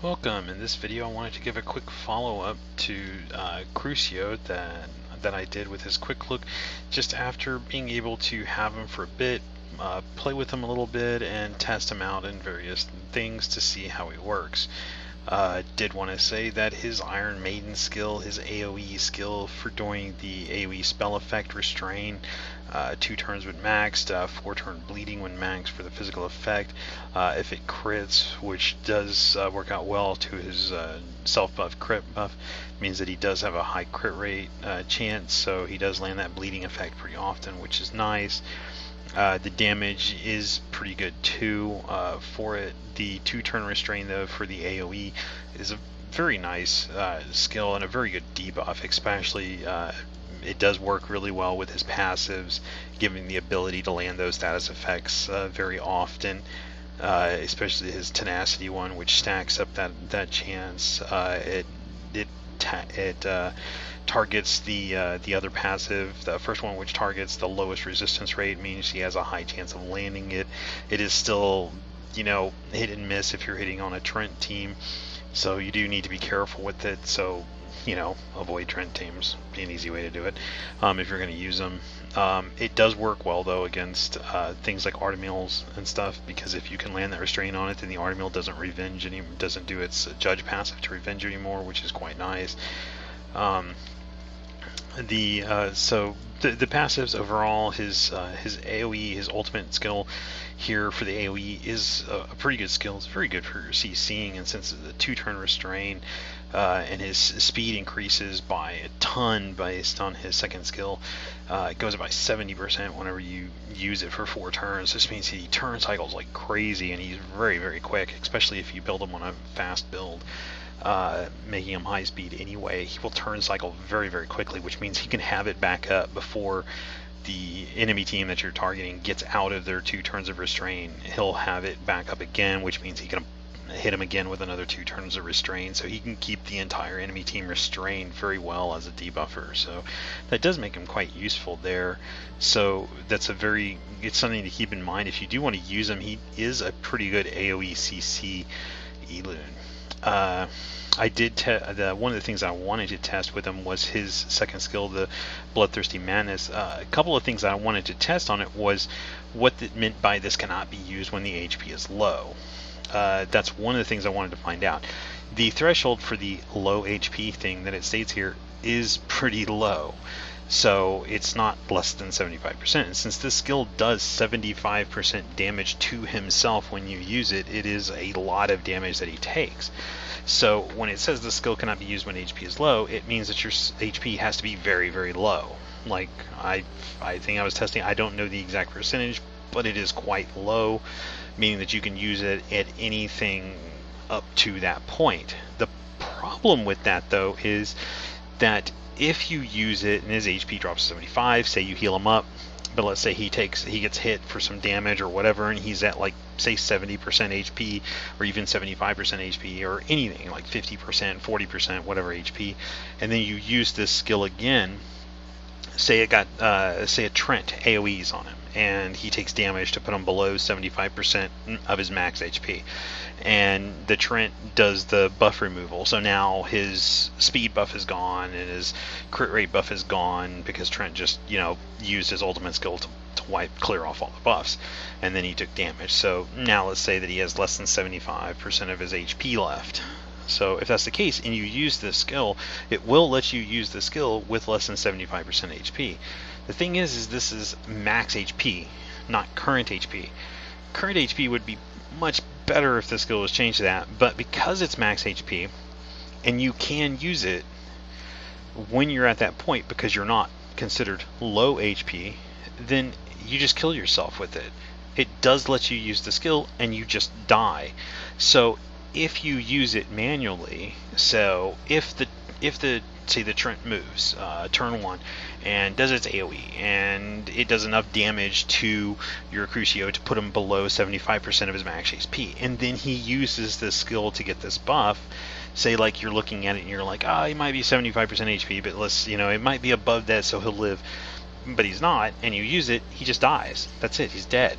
Welcome. In this video I wanted to give a quick follow-up to Crucio that I did with his quick look just after being able to have him for a bit, play with him a little bit and test him out in various things to see how he works. Did want to say that his Iron Maiden skill, his AoE skill for doing the AoE spell effect Restrain, 2 turns when maxed, 4 turn bleeding when maxed for the physical effect. If it crits, which does work out well to his self buff crit buff, means that he does have a high crit rate chance, so he does land that bleeding effect pretty often, which is nice. The damage is pretty good too for it. The 2 turn restrain though for the AoE is a very nice skill and a very good debuff, especially it does work really well with his passives, giving the ability to land those status effects very often, especially his tenacity one, which stacks up that chance. It targets the other passive. The first one, which targets the lowest resistance rate, means he has a high chance of landing it. It is still, you know, hit and miss if you're hitting on a Trent team, so you do need to be careful with it. So, you know, avoid Trent teams. Be an easy way to do it if you're going to use them. It does work well though against things like Artemils and stuff, because if you can land that restraint on it, then the Artemil doesn't do its judge passive to revenge anymore, which is quite nice. So the passives overall, his AoE, his ultimate skill here for the AoE is a pretty good skill. It's very good for CCing, and since it's a 2-turn restrain, and his speed increases by a ton based on his second skill. It goes up by 70% whenever you use it for 4 turns. This means he turn cycles like crazy, and he's very, very quick, especially if you build him on a fast build. Making him high speed anyway, he will turn cycle very, very quickly, which means he can have it back up before the enemy team that you're targeting gets out of their 2 turns of restrain. He'll have it back up again, which means he can hit him again with another 2 turns of restrain, so he can keep the entire enemy team restrained very well as a debuffer. So that does make him quite useful there. So that's it's something to keep in mind if you do want to use him. He is a pretty good AoE CC Elune. I did one of the things I wanted to test with him was his second skill, the Bloodthirsty Madness. A couple of things I wanted to test on it was what it meant by this cannot be used when the HP is low. That's one of the things I wanted to find out. The threshold for the low HP thing that it states here is pretty low, so it's not less than 75%. And since this skill does 75% damage to himself when you use it, it is a lot of damage that he takes. So when it says the skill cannot be used when HP is low, it means that your HP has to be very, very low. Like I think I was testing, I don't know the exact percentage, but it is quite low, meaning that you can use it at anything up to that point. The problem with that though is that if you use it and his HP drops to 75, say you heal him up, but let's say he gets hit for some damage or whatever, and he's at like say 70% HP or even 75% HP or anything like 50%, 40%, whatever HP, and then you use this skill again. Say it got say a Trent AoEs on him, and he takes damage to put him below 75% of his max HP, and the Trent does the buff removal, so now his speed buff is gone and his crit rate buff is gone because Trent just, you know, used his ultimate skill to clear off all the buffs, and then he took damage. So now let's say that he has less than 75% of his HP left. So if that's the case and you use this skill, it will let you use the skill with less than 75% HP. The thing is this is max HP, not current HP. Current HP would be much better if the skill was changed to that, but because it's max HP and you can use it when you're at that point because you're not considered low HP, then you just kill yourself with it. It does let you use the skill and you just die. So if you use it manually, so if the say the Trent moves turn 1 and does its AoE and it does enough damage to your Crucio to put him below 75% of his max HP, and then he uses this skill to get this buff, say like you're looking at it and you're like, he might be 75% HP, but let's, you know, it might be above that so he'll live, but he's not, and you use it, he just dies. That's it, he's dead.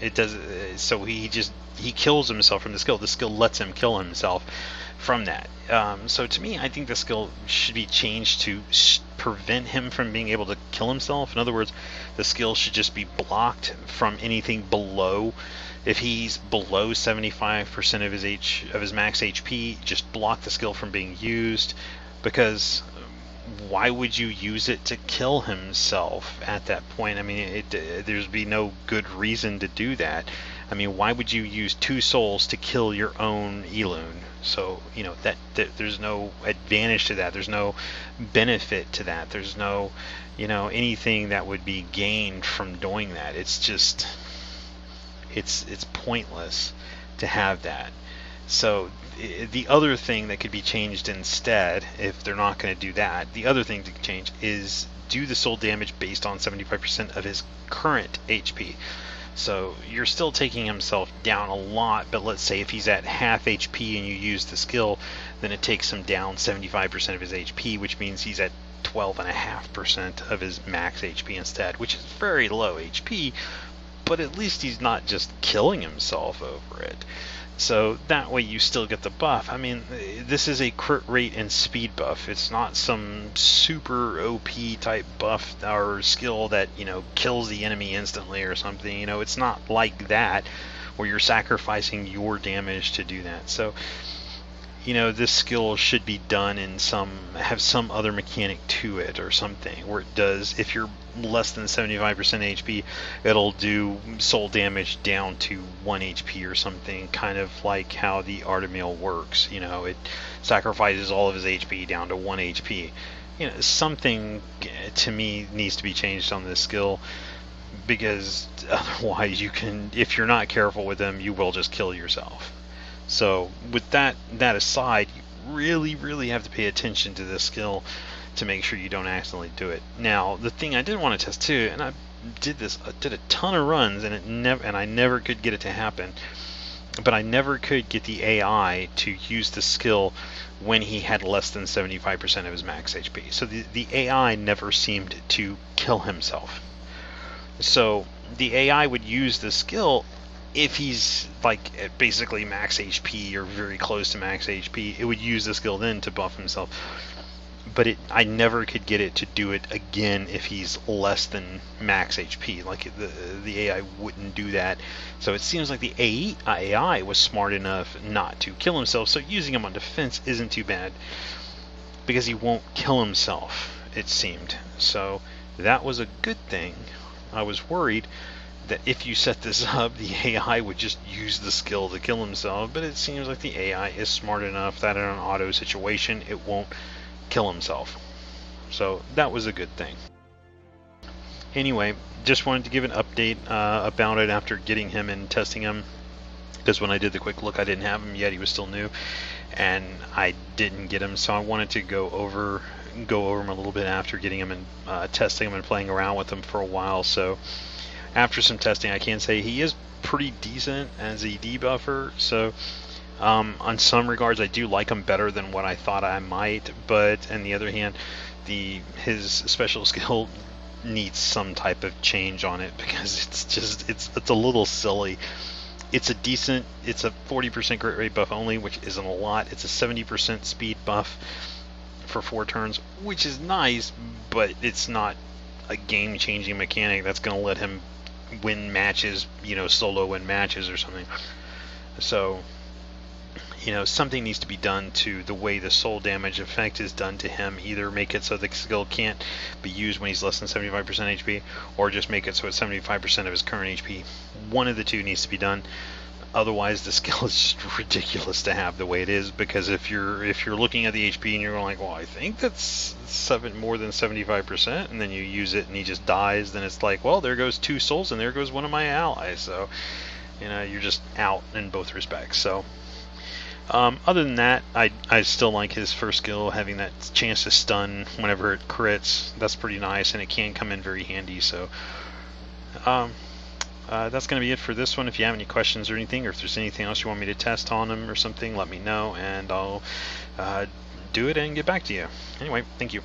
It does, so he just he kills himself from the skill. The skill lets him kill himself from that. So to me, I think the skill should be changed to prevent him from being able to kill himself. In other words, the skill should just be blocked from anything below. If he's below 75% of his max HP, just block the skill from being used, because why would you use it to kill himself at that point? I mean, there'd be no good reason to do that. I mean, why would you use 2 souls to kill your own Elune? So, you know, that there's no advantage to that. There's no benefit to that. There's no, you know, anything that would be gained from doing that. It's just, it's pointless to have that. So the other thing that could be changed instead, if they're not going to do that, the other thing to change is do the soul damage based on 75% of his current HP. So you're still taking himself down a lot, but let's say if he's at half HP and you use the skill, then it takes him down 75% of his HP, which means he's at 12.5% of his max HP instead, which is very low HP, but at least he's not just killing himself over it. So that way you still get the buff. I mean, this is a crit rate and speed buff. It's not some super OP type buff or skill that, you know, kills the enemy instantly or something. You know, it's not like that where you're sacrificing your damage to do that. So, you know, this skill should be done in have some other mechanic to it or something, where it does, if you're less than 75% HP, it'll do soul damage down to 1 HP or something, kind of like how the Artemil works. You know, it sacrifices all of his HP down to 1 HP. You know, something to me needs to be changed on this skill, because otherwise you can, if you're not careful with them, you will just kill yourself. So with that aside, you really have to pay attention to this skill to make sure you don't accidentally do it. Now, the thing I did want to test too, and I did a ton of runs, and I never could get it to happen, but I never could get the AI to use the skill when he had less than 75% of his max HP. So the AI never seemed to kill himself. So the AI would use the skill if he's like at basically max HP or very close to max HP. It would use the skill then to buff himself. But I never could get it to do it again if he's less than max HP. Like the AI wouldn't do that. So it seems like the AI was smart enough not to kill himself. So using him on defense isn't too bad, because he won't kill himself, it seemed. So that was a good thing. I was worried that if you set this up, the AI would just use the skill to kill himself, but it seems like the AI is smart enough that in an auto situation it won't kill himself. So that was a good thing. Anyway, just wanted to give an update about it after getting him and testing him, because when I did the quick look I didn't have him yet. He was still new and I didn't get him, so I wanted to go over him a little bit after getting him and testing him and playing around with him for a while. So after some testing, I can say he is pretty decent as a debuffer. So on some regards, I do like him better than what I thought I might. But on the other hand, his special skill needs some type of change on it, because it's a little silly. It's a 40% crit rate buff only, which isn't a lot. It's a 70% speed buff for 4 turns, which is nice, but it's not a game-changing mechanic that's going to let him win matches, you know, solo win matches or something. So, you know, something needs to be done to the way the soul damage effect is done to him. Either make it so the skill can't be used when he's less than 75% HP, or just make it so it's 75% of his current HP. One of the two needs to be done. Otherwise, the skill is just ridiculous to have the way it is, because if you're looking at the HP and you're like, well, I think that's more than 75%, and then you use it and he just dies, then it's like, well, there goes 2 souls and there goes one of my allies. So, you know, you're just out in both respects. So, other than that, I still like his first skill, having that chance to stun whenever it crits. That's pretty nice, and it can come in very handy. So, that's going to be it for this one. If you have any questions or anything, or if there's anything else you want me to test on him or something, let me know, and I'll do it and get back to you. Anyway, thank you.